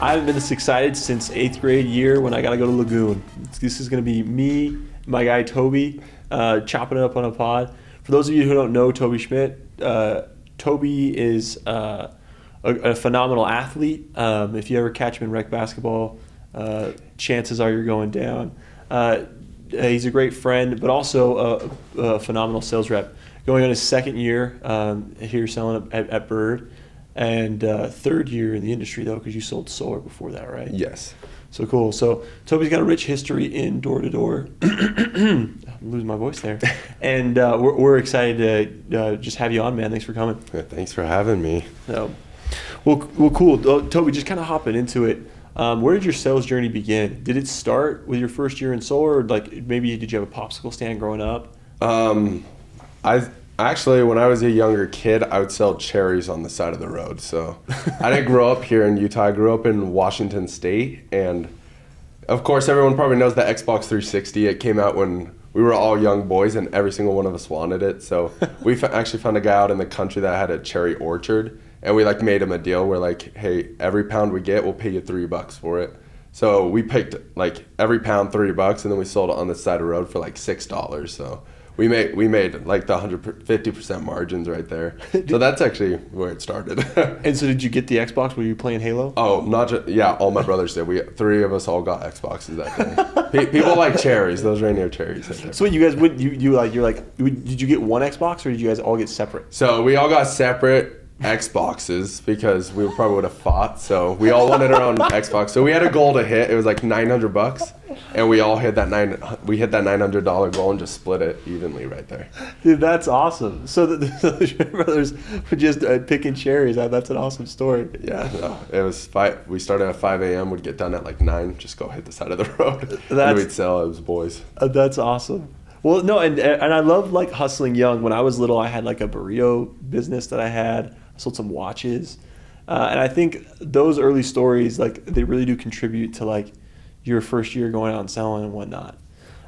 I haven't been this excited since 8th grade year when I got to go to Lagoon. This is going to be me, my guy Tobey, chopping it up on a pod. For those of you who don't know Tobey Schmitt, Tobey is a phenomenal athlete. If you ever catch him in rec basketball, chances are you're going down. He's a great friend, but also a phenomenal sales rep. Going on his second year here selling at Bird, and third year in the industry though, because you sold solar before that, right? Yes. So cool. So Tobey's got a rich history in door-to-door. I'm losing my voice there. And we're excited to just have you on, man. Thanks for coming. Yeah, thanks for having me. So, well, cool. Tobey, just kind of hopping into it. Where did your sales journey begin? Did it start with your first year in solar, or like maybe did you have a popsicle stand growing up? I actually, when I was a younger kid, I would sell cherries on the side of the road. So I didn't grow up here in Utah. I grew up in Washington State, and of course, everyone probably knows the Xbox 360. It came out when we were all young boys, and every single one of us wanted it. So we actually found a guy out in the country that had a cherry orchard. And we made him a deal where hey, every pound we get, we'll pay you $3 for it. So we picked every pound $3, and then we sold it on the side of the road for $6. So we made the 150% margins right there. So that's actually where it started. And so did you get the Xbox? Were you playing Halo? Oh, not just, yeah, all my brothers did. Three of us all got Xboxes that day. People like cherries, those Rainier cherries. So you guys did you get one Xbox, or did you guys all get separate? So we all got separate Xboxes because we probably would have fought. So we all wanted our own Xbox. So we had a goal to hit. It was $900, and we all hit that $900 goal and just split it evenly right there. Dude, that's awesome. So the brothers were just picking cherries. That's an awesome story. Yeah, no, it was we started at 5 a.m. We'd get done at 9. Just go hit the side of the road. And we'd sell. It was boys. That's awesome. Well, no, and I love hustling young. When I was little, I had a burrito business that I had. I sold some watches, and I think those early stories they really do contribute to your first year going out and selling and whatnot.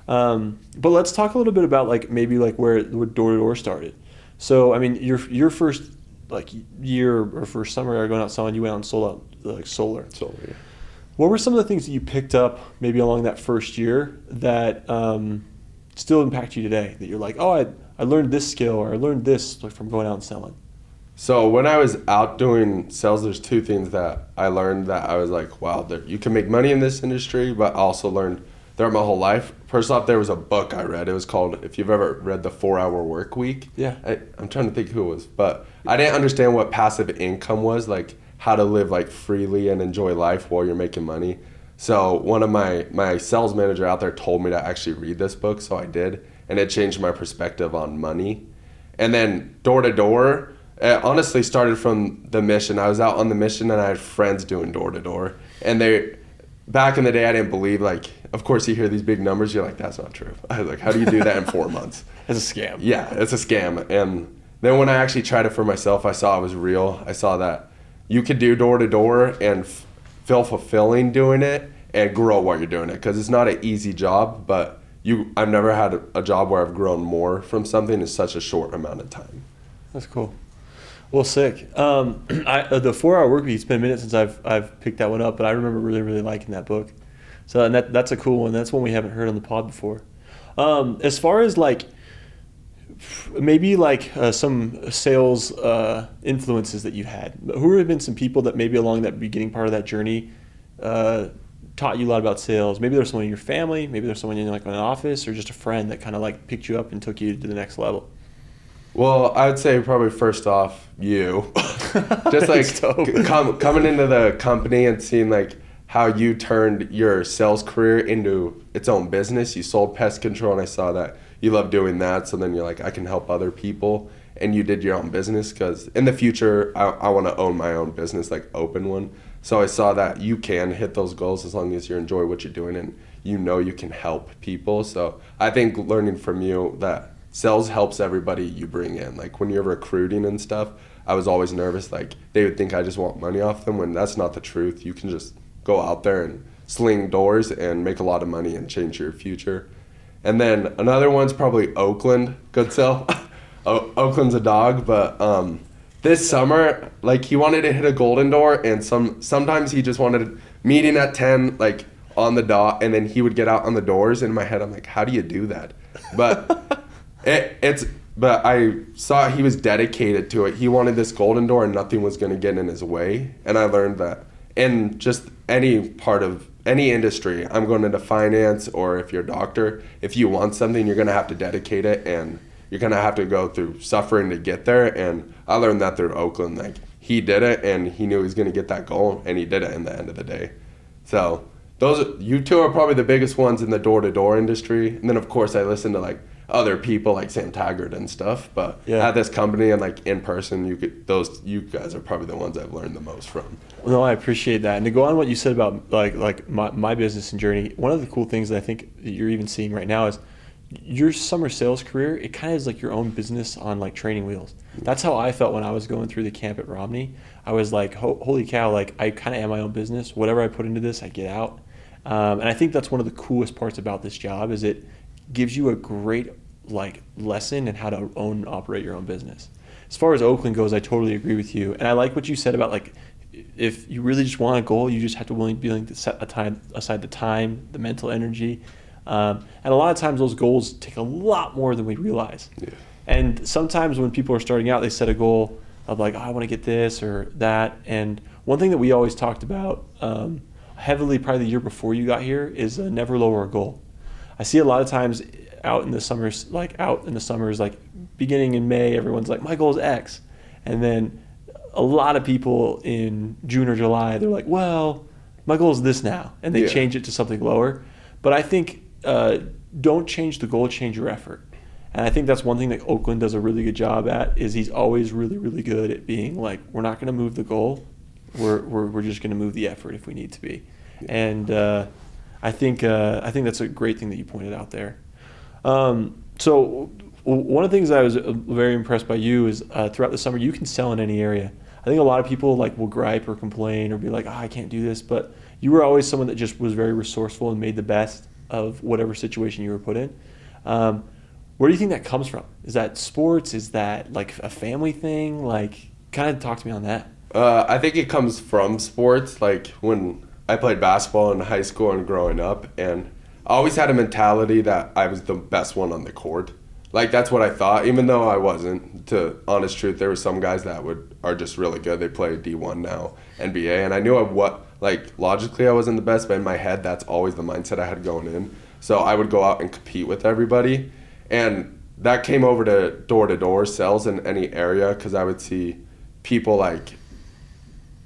But let's talk a little bit about maybe where door-to-door started. So I mean, your first year or first summer going out selling, you went out and sold out solar. Solar, yeah. What were some of the things that you picked up maybe along that first year that still impact you today, that you're I learned this skill, or I learned this from going out and selling? So when I was out doing sales, there's two things that I learned that I was wow, you can make money in this industry, but I also learned throughout my whole life. First off, there was a book I read. It was called, if you've ever read The 4-Hour Work Week. Yeah. I'm trying to think who it was, but I didn't understand what passive income was, how to live freely and enjoy life while you're making money. So one of my sales manager out there told me to actually read this book, so I did, and it changed my perspective on money. And then door-to-door, it honestly started from the mission. I was out on the mission, and I had friends doing door-to-door. And back in the day, I didn't believe, of course you hear these big numbers, you're that's not true. I was how do you do that in 4 months? It's a scam. Yeah, it's a scam. And then when I actually tried it for myself, I saw it was real. I saw that you could do door-to-door and feel fulfilling doing it and grow while you're doing it, because it's not an easy job, but I've never had a job where I've grown more from something in such a short amount of time. That's cool. Well, sick. The 4-Hour Work Week, it's been a minute since I've picked that one up, but I remember really, really liking that book. So and that's a cool one. That's one we haven't heard on the pod before. As far as maybe some sales influences that you had, who have been some people that maybe along that beginning part of that journey taught you a lot about sales? Maybe there's someone in your family, maybe there's someone in an office, or just a friend that kind of picked you up and took you to the next level. Well, I would say probably first off, you. Just coming into the company and seeing how you turned your sales career into its own business. You sold pest control, and I saw that you love doing that. So then you're I can help other people, and you did your own business, because in the future, I want to own my own business, open one. So I saw that you can hit those goals as long as you enjoy what you're doing and you can help people. So I think learning from you that sales helps everybody you bring in. When you're recruiting and stuff, I was always nervous. They would think I just want money off them, when that's not the truth. You can just go out there and sling doors and make a lot of money and change your future. And then another one's probably Oakland. Good sell. Oakland's a dog, but this summer, like he wanted to hit a golden door, and sometimes he just wanted meeting at 10, like on the dot, and then he would get out on the doors. In my head, I'm like, how do you do that? But but I saw he was dedicated to it. He wanted this golden door, and nothing was going to get in his way. And I learned that in just any part of any industry, I'm going into finance, or if you're a doctor, if you want something, you're going to have to dedicate it, and you're going to have to go through suffering to get there. And I learned that through Oakland. Like, he did it, and he knew he was going to get that goal, and he did it in the end of the day. So you two are probably the biggest ones in the door-to-door industry. And then, of course, I listen to, like, other people like Sam Taggart and stuff, but at this company and like in person, you guys are probably the ones I've learned the most from. No, I appreciate that. And to go on what you said about like my business and journey, one of the cool things that I think that you're even seeing right now is your summer sales career. It kind of is like your own business on like training wheels. That's how I felt when I was going through the camp at Romney. I was like, holy cow, like I kind of am my own business. Whatever I put into this, I get out. And I think that's one of the coolest parts about this job is it gives you a great like lesson in how to own and operate your own business. As far as Oakland goes, I totally agree with you. And I like what you said about like if you really just want a goal, you just have to be willing to set aside the time, the mental energy. And a lot of times those goals take a lot more than we realize. Yeah. And sometimes when people are starting out, they set a goal of like, oh, I want to get this or that. And one thing that we always talked about heavily probably the year before you got here is never lower a goal. I see a lot of times out in the summers, like beginning in May, everyone's like, my goal is X. And then a lot of people in June or July, they're like, well, my goal is this now. And they change it to something lower. But I think don't change the goal, change your effort. And I think that's one thing that Oakland does a really good job at is he's always really, really good at being like, we're not going to move the goal. We're just going to move the effort if we need to be. And I think that's a great thing that you pointed out there. So one of the things I was very impressed by you is throughout the summer, you can sell in any area. I think a lot of people like will gripe or complain or be like, I can't do this. But you were always someone that just was very resourceful and made the best of whatever situation you were put in. Where do you think that comes from? Is that sports? Is that like a family thing? Like, kind of talk to me on that. I think it comes from sports. Like when I played basketball in high school and growing up, and I always had a mentality that I was the best one on the court. Like, that's what I thought, even though I wasn't. To honest truth, there were some guys that are just really good. They play D1 now, NBA, and I knew logically I wasn't the best, but in my head, that's always the mindset I had going in. So I would go out and compete with everybody, and that came over to door-to-door sales in any area, because I would see people like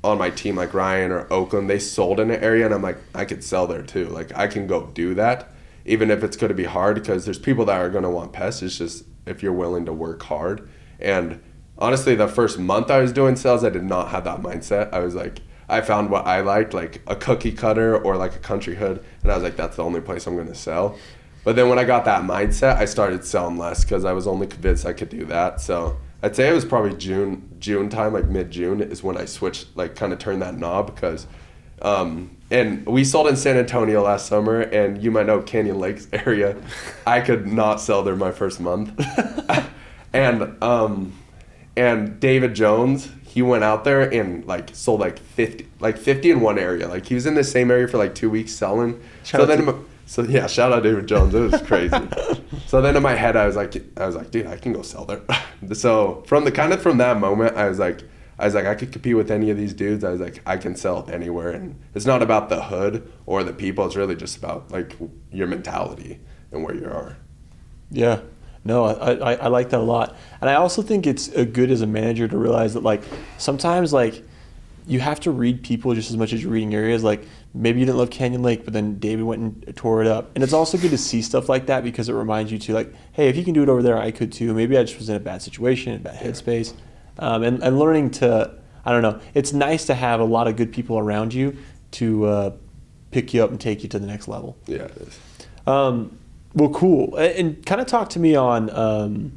on my team, like Ryan or Oakland, they sold in an area, and I'm like, I could sell there too. Like, I can go do that, even if it's going to be hard, because there's people that are going to want pests. It's just if you're willing to work hard. And honestly, the first month I was doing sales, I did not have that mindset. I was like, I found what I liked, like a cookie cutter or like a country hood, and I was like, that's the only place I'm going to sell. But then when I got that mindset, I started selling less because I was only convinced I could do that. So I'd say it was probably June time, like mid-June is when I switched, like kind of turned that knob, because and we sold in San Antonio last summer, and you might know Canyon Lakes area. I could not sell there my first month. And David Jones, he went out there and like sold like 50 in one area. Like, he was in the same area for like 2 weeks selling. Shout out David Jones. It was crazy. So then in my head, I was like, dude, I can go sell there. So from that moment, I was like, I could compete with any of these dudes. I was like, I can sell anywhere. And it's not about the hood or the people. It's really just about like your mentality and where you are. Yeah. No, I like that a lot. And I also think it's good as a manager to realize that like sometimes like you have to read people just as much as you're reading areas. Like maybe you didn't love Canyon Lake, but then David went and tore it up. And it's also good to see stuff like that because it reminds you to like, hey, if you can do it over there, I could too. Maybe I just was in a bad situation, a bad headspace. And learning to, I don't know, it's nice to have a lot of good people around you to pick you up and take you to the next level. Yeah, it is. Well, cool. And kind of talk to me on,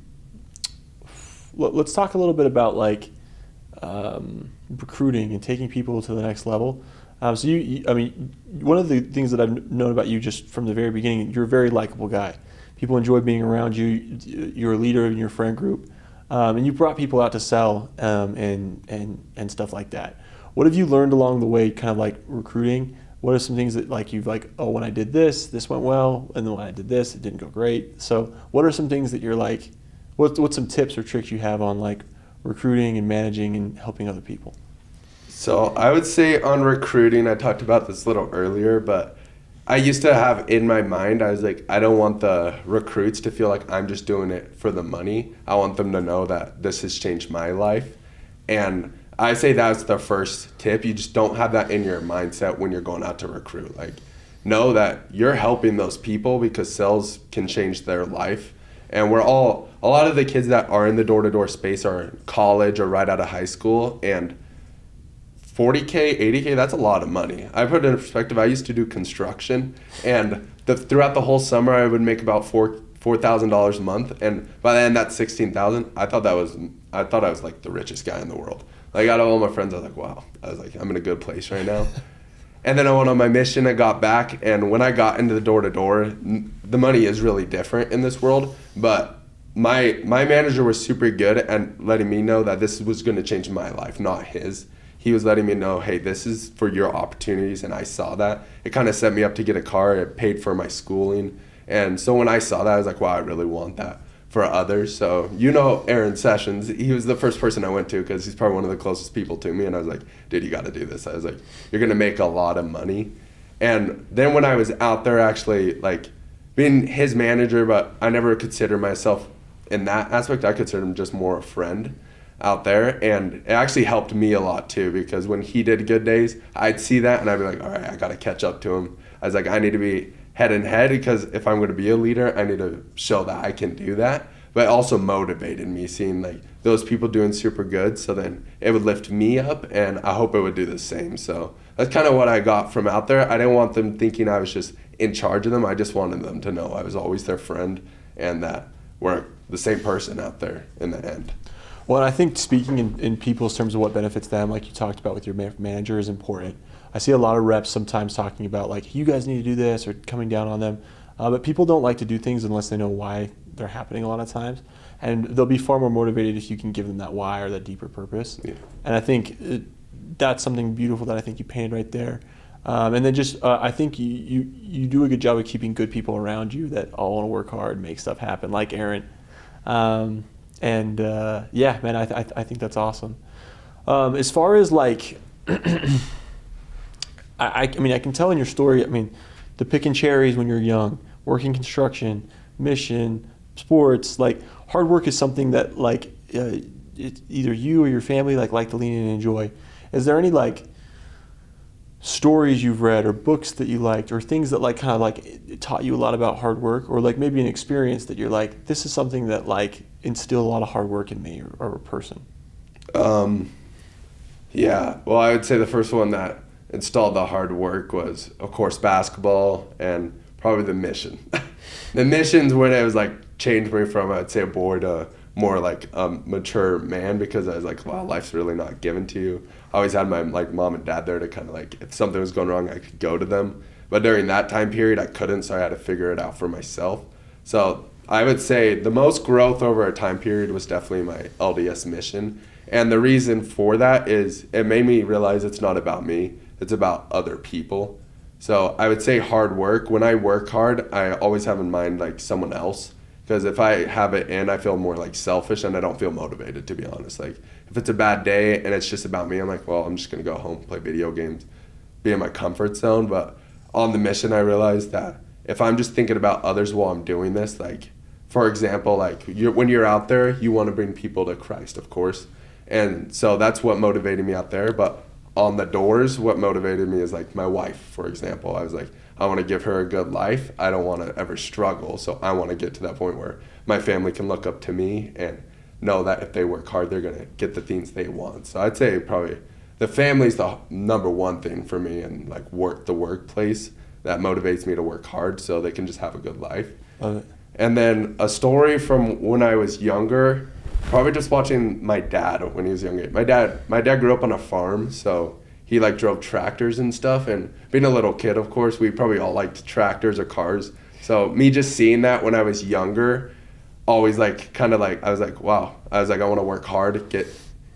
let's talk a little bit about like recruiting and taking people to the next level. So I mean, one of the things that I've known about you just from the very beginning, you're a very likable guy. People enjoy being around you. You're a leader in your friend group. and you brought people out to sell and stuff like that. What have you learned along the way, kind of like recruiting? What are some things that like you've like, oh, when I did this, this went well, and then when I did this, it didn't go great. So what are some things that you're like, what's some tips or tricks you have on like recruiting and managing and helping other people? So I would say on recruiting, I talked about this a little earlier, but I used to have in my mind, I was like, I don't want the recruits to feel like I'm just doing it for the money. I want them to know that this has changed my life. And I say that's the first tip. You just don't have that in your mindset when you're going out to recruit. Like, know that you're helping those people because sales can change their life. And a lot of the kids that are in the door-to-door space are in college or right out of high school, and $40K, $80K, that's a lot of money. I put it in perspective. I used to do construction, and throughout the whole summer, I would make about $4,000 a month, and by the end, that's $16,000. I thought I was like the richest guy in the world. Like, out of all my friends, I was like, wow. I was like, I'm in a good place right now. And then I went on my mission. I got back, and when I got into the door-to-door, the money is really different in this world. But my manager was super good at letting me know that this was going to change my life, not his. He was letting me know, hey, this is for your opportunities, and I saw that. It kind of set me up to get a car. It paid for my schooling. And so when I saw that, I was like, wow, I really want that for others. So, Aaron Sessions, he was the first person I went to because he's probably one of the closest people to me. And I was like, dude, you got to do this. I was like, you're going to make a lot of money. And then when I was out there actually like being his manager, but I never considered myself in that aspect. I considered him just more a friend out there. And it actually helped me a lot too, because when he did good days, I'd see that and I'd be like, all right, I got to catch up to him. I was like, I need to be head in head, because if I'm going to be a leader, I need to show that I can do that. But it also motivated me seeing like those people doing super good. So then it would lift me up, and I hope it would do the same. So that's kind of what I got from out there. I didn't want them thinking I was just in charge of them. I just wanted them to know I was always their friend and that we're the same person out there in the end. Well, I think speaking in people's terms of what benefits them, like you talked about with your manager, is important. I see a lot of reps sometimes talking about like, you guys need to do this, or coming down on them. But people don't like to do things unless they know why they're happening a lot of times. And they'll be far more motivated if you can give them that why or that deeper purpose. Yeah. And I think that's something beautiful that I think you painted right there. And then just I think you do a good job of keeping good people around you that all want to work hard, make stuff happen, like Aaron. Yeah, man, I think that's awesome. As far as like, I mean, I can tell in your story, I mean, the picking cherries when you're young, working construction, mission, sports, like hard work is something that like it's either you or your family like to lean in and enjoy. Is there any like stories you've read or books that you liked or things that like kind of like it taught you a lot about hard work, or like maybe an experience that you're like, this is something that like instilled a lot of hard work in me or a person? Yeah, well, I would say the first one that installed the hard work was, of course, basketball and probably the mission. The mission's when it was like changed me from, I'd say, a boy to more like a mature man, because I was like, wow, life's really not given to you. I always had my like mom and dad there to kind of like, if something was going wrong, I could go to them. But during that time period, I couldn't, so I had to figure it out for myself. So I would say the most growth over a time period was definitely my LDS mission. And the reason for that is it made me realize it's not about me, it's about other people. So I would say hard work. When I work hard, I always have in mind like someone else. Because if I have it in, I feel more like selfish and I don't feel motivated, to be honest. Like if it's a bad day and it's just about me, I'm like, well, I'm just going to go home, play video games, be in my comfort zone. But on the mission, I realized that if I'm just thinking about others while I'm doing this, like, for example, like when you're out there, you want to bring people to Christ, of course. And so that's what motivated me out there. But on the doors, what motivated me is like my wife, for example. I was like, I want to give her a good life. I don't want to ever struggle. So I want to get to that point where my family can look up to me and know that if they work hard, they're going to get the things they want. So I'd say probably the family's the number one thing for me, and like the workplace that motivates me to work hard so they can just have a good life. And then a story from when I was younger, probably just watching my dad when he was younger. My dad grew up on a farm, so he like drove tractors and stuff, and being a little kid, of course, we probably all liked tractors or cars. So me just seeing that when I was younger, always like kind of like I was like, wow. I was like, I want to work hard,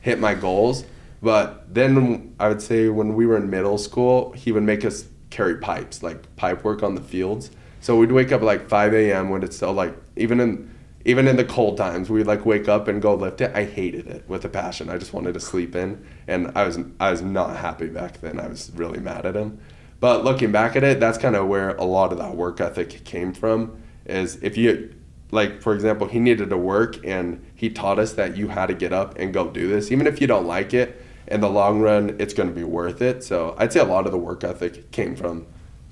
hit my goals. But then I would say when we were in middle school, he would make us carry pipes, like pipe work on the fields. So we'd wake up at like 5 a.m. when it's still like even in the cold times, we'd like wake up and go lift it. I hated it with a passion. I just wanted to sleep in, and I was not happy back then. I was really mad at him. But looking back at it, that's kind of where a lot of that work ethic came from. Is if you, like for example, he needed to work, and he taught us that you had to get up and go do this, even if you don't like it. In the long run, it's going to be worth it. So I'd say a lot of the work ethic came from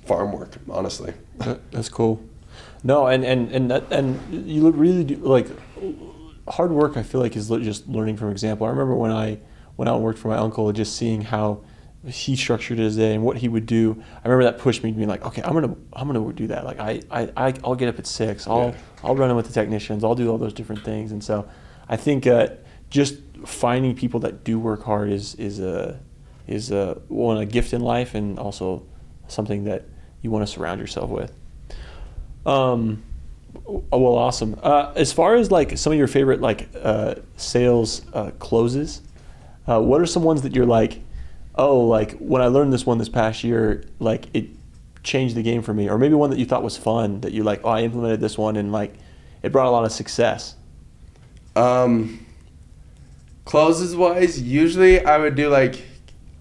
farm work, honestly. That's cool. No, and you really do, like, hard work, I feel like, is just learning from example. I remember when I went out and worked for my uncle, just seeing how he structured his day and what he would do. I remember that pushed me to be like, okay, I'm gonna do that. Like I'll get up at 6. I'll run in with the technicians. I'll do all those different things. And so I think just finding people that do work hard is a gift in life, and also something that you want to surround yourself with. Well, awesome. As far as like some of your favorite like sales closes, what are some ones that you're like, oh, like when I learned this one this past year, like it changed the game for me? Or maybe one that you thought was fun that you like, oh, I implemented this one and like it brought a lot of success. Closes wise, usually I would do like,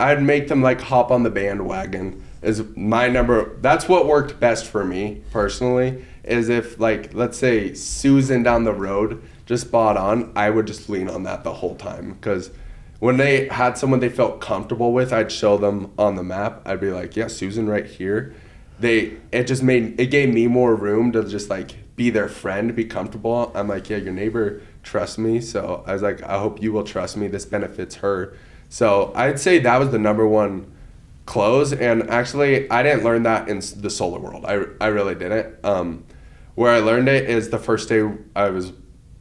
I'd make them like hop on the bandwagon. Is my number. That's what worked best for me personally. Is if like, let's say Susan down the road just bought on, I would just lean on that the whole time, because when they had someone they felt comfortable with, I'd show them on the map. I'd be like, yeah, Susan right here. It gave me more room to just like be their friend, be comfortable. I'm like, yeah, your neighbor trusts me, so I was like, I hope you will trust me. This benefits her. So I'd say that was the number one close. And actually, I didn't learn that in the solar world. I really didn't. Where I learned it is the first day I was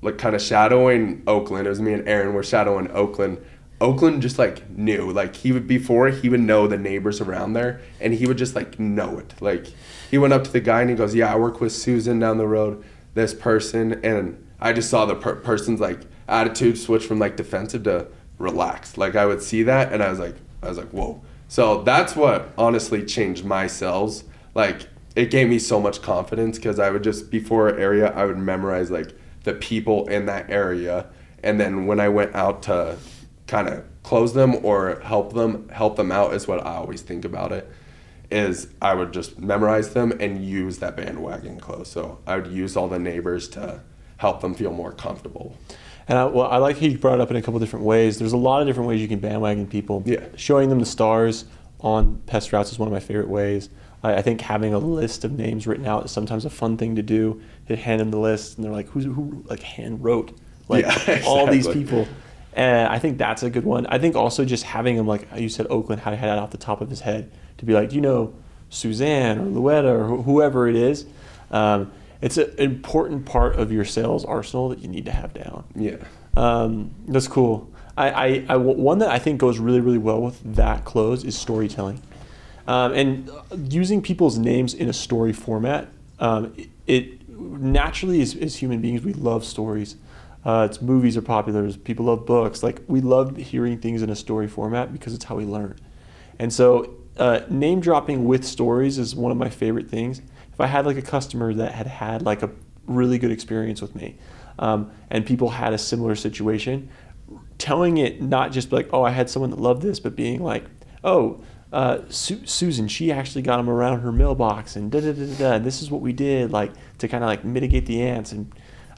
like kind of shadowing Oakland. It was me and Aaron were shadowing Oakland. Oakland just like knew, like he would know the neighbors around there, and he would just like know it. Like he went up to the guy and he goes, yeah, I work with Susan down the road, this person. And I just saw the person's like attitude switch from like defensive to relaxed. Like I would see that and I was like, whoa. So that's what honestly changed my sales. Like it gave me so much confidence, because I would just, before an area, I would memorize like the people in that area. And then when I went out to kind of close them or help them out, is what I always think about it, is I would just memorize them and use that bandwagon close. So I would use all the neighbors to help them feel more comfortable. And I like how you brought it up in a couple different ways. There's a lot of different ways you can bandwagon people. Yeah. Showing them the stars on pest routes is one of my favorite ways. I think having a list of names written out is sometimes a fun thing to do. To hand them the list, and they're like, who like hand wrote like exactly. all these people. And I think that's a good one. I think also just having him, like you said, Oakland, how he had it off the top of his head, to be like, Suzanne or Luetta or whoever it is. It's an important part of your sales arsenal that you need to have down. Yeah. That's cool. One that I think goes really, really well with that close is storytelling. And using people's names in a story format. It naturally, as human beings, we love stories. Movies are popular. People love books. Like we love hearing things in a story format because it's how we learn. And so name dropping with stories is one of my favorite things. If I had like a customer that had like a really good experience with me, and people had a similar situation, telling it not just like, oh, I had someone that loved this, but being like, oh, Susan, she actually got them around her mailbox, and and this is what we did, like to kind of like mitigate the ants. And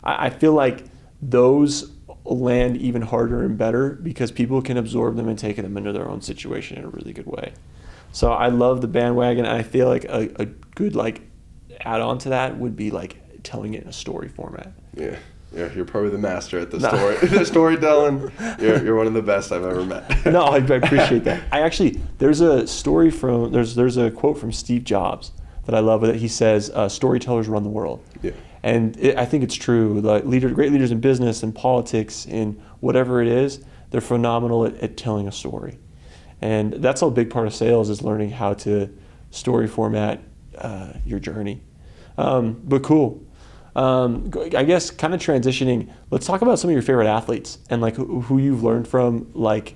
I feel like those land even harder and better because people can absorb them and take them into their own situation in a really good way. So I love the bandwagon. And I feel like a good like add on to that would be like telling it in a story format. Yeah, you're probably the master at the story, the storytelling. You're one of the best I've ever met. No, I appreciate that. There's a story there's a quote from Steve Jobs that I love that he says, storytellers run the world. Yeah. And I think it's true. Like great leaders in business and politics and whatever it is, they're phenomenal at telling a story. And that's a big part of sales, is learning how to story format your journey. But cool. I guess kind of transitioning, let's talk about some of your favorite athletes and like who you've learned from, like,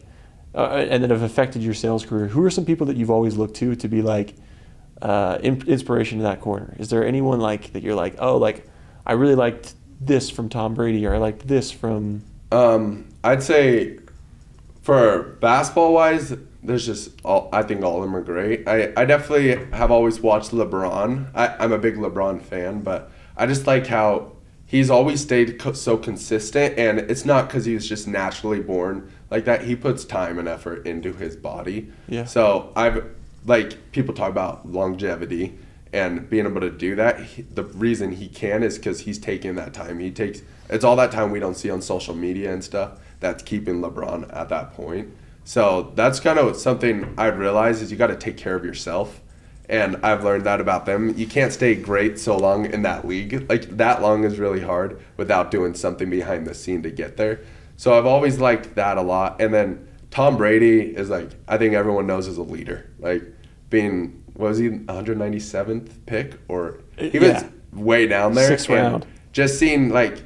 and that have affected your sales career. Who are some people that you've always looked to be like inspiration in that corner? Is there anyone like that you're like, oh, like I really liked this from Tom Brady, or I liked this from? I'd say for basketball wise, there's just I think all of them are great. I definitely have always watched LeBron. I'm a big LeBron fan, but I just like how he's always stayed so consistent, and it's not because he was just naturally born like that. He puts time and effort into his body. Yeah. So like people talk about longevity and being able to do that. The reason he can is because he's taking that time. It's all that time we don't see on social media and stuff that's keeping LeBron at that point. So that's kind of something I've realized is you got to take care of yourself. And I've learned that about them. You can't stay great so long in that league. Like, that long is really hard without doing something behind the scene to get there. So I've always liked that a lot. And then Tom Brady is like, I think everyone knows as a leader. Like, being, was he 197th pick? Or he was way down there. 6th round. Just seeing, like,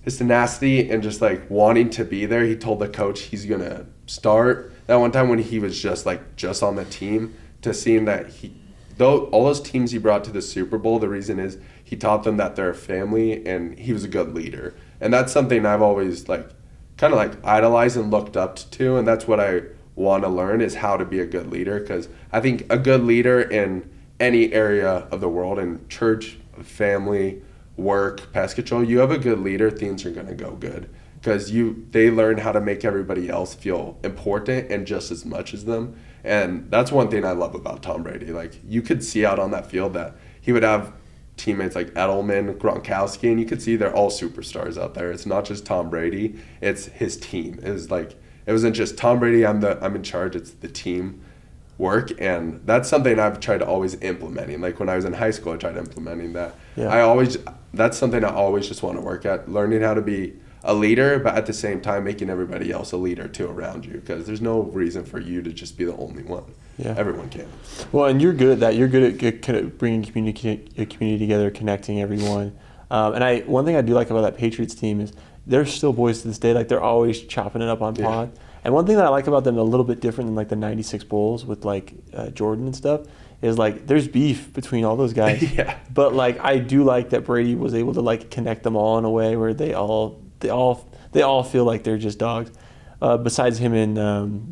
his tenacity and just, like, wanting to be there. He told the coach he's going to start. That one time when he was just on the team, to seeing that all those teams he brought to the Super Bowl, the reason is he taught them that they're a family, and he was a good leader. And that's something I've always kind of idolized and looked up to, and that's what I want to learn is how to be a good leader, because I think a good leader in any area of the world, in church, family, work, pest control, you have a good leader, things are going to go good, because they learn how to make everybody else feel important and just as much as them. And that's one thing I love about Tom Brady. Like, you could see out on that field that he would have teammates like Edelman, Gronkowski, and you could see they're all superstars out there. It's not just Tom Brady, it's his team. It wasn't just Tom Brady, I'm in charge, it's the team work. And that's something I've tried to always implementing. Like, when I was in high school, I tried implementing that. Yeah. That's something I always just want to work at, learning how to be a leader, but at the same time making everybody else a leader too around you, because there's no reason for you to just be the only one. Yeah, everyone can. Well, and you're good at that. You're good at bringing a community together, connecting everyone. And one thing I do like about that Patriots team is they're still boys to this day. Like, they're always chopping it up on pod. And one thing that I like about them a little bit different than like the '96 Bulls with Jordan and stuff is there's beef between all those guys. Yeah. But I do like that Brady was able to connect them all in a way where they all feel like they're just dogs. Besides him and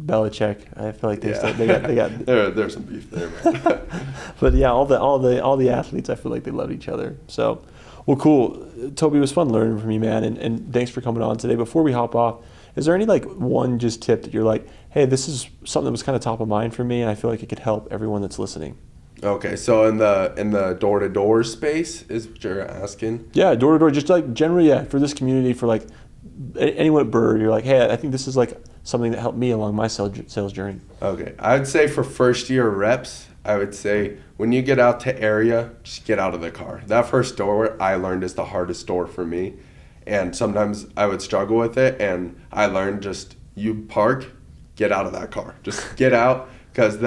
Belichick, I feel like they got there's some beef there. Man. But yeah, all the athletes, I feel like they love each other. So, well, cool. Tobey, it was fun learning from you, man, and thanks for coming on today. Before we hop off, is there any one just tip that you're like, hey, this is something that was kind of top of mind for me, and I feel like it could help everyone that's listening? Okay, so in the door-to-door space is what you're asking? Yeah, door-to-door, just generally, for this community, for anyone at Bird, you're like, hey, I think this is something that helped me along my sales journey. Okay, I would say for first-year reps, I would say when you get out to area, just get out of the car. That first door I learned is the hardest door for me, and sometimes I would struggle with it, and I learned just you park, get out of that car. Just get out, because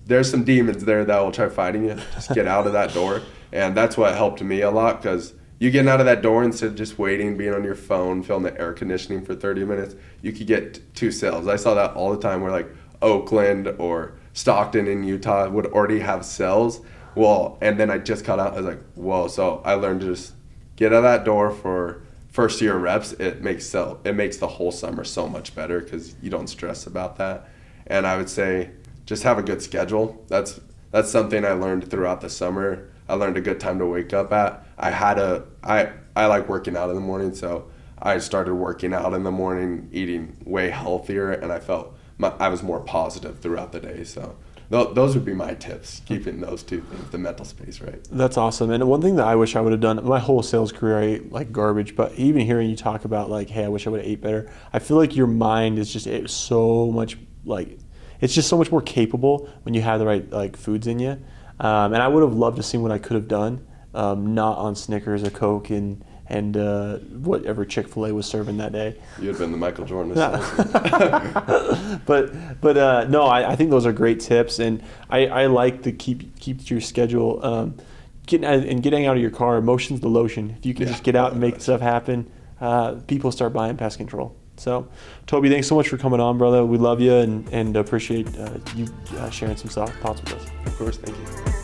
there's some demons there that will try fighting you. Just get out of that door. And that's what helped me a lot, because you getting out of that door instead of just waiting, being on your phone, feeling the air conditioning for 30 minutes, you could get 2 sales. I saw that all the time where Oakland or Stockton in Utah would already have sales. Well, and then I just got out. I was like, whoa. So I learned to just get out of that door for first year reps. It makes the whole summer so much better, because you don't stress about that. And I would say just have a good schedule. That's something I learned throughout the summer. I learned a good time to wake up at. I like working out in the morning, so I started working out in the morning, eating way healthier, and I felt I was more positive throughout the day. So those would be my tips, keeping those 2 things, the mental space right. That's awesome. And one thing that I wish I would have done, my whole sales career, I ate like garbage, but even hearing you talk about hey, I wish I would have ate better, I feel like your mind is just so much it's just so much more capable when you have the right foods in you. And I would have loved to see what I could have done, not on Snickers or Coke and whatever Chick-fil-A was serving that day. You'd have been the Michael Jordan. No, I think those are great tips, and I like to keep to your schedule. getting out of your car, emotion's the lotion. If you can just get out and make stuff happen, people start buying pest control. So, Tobey, thanks so much for coming on, brother. We love you and appreciate you sharing some thoughts with us. Of course, thank you.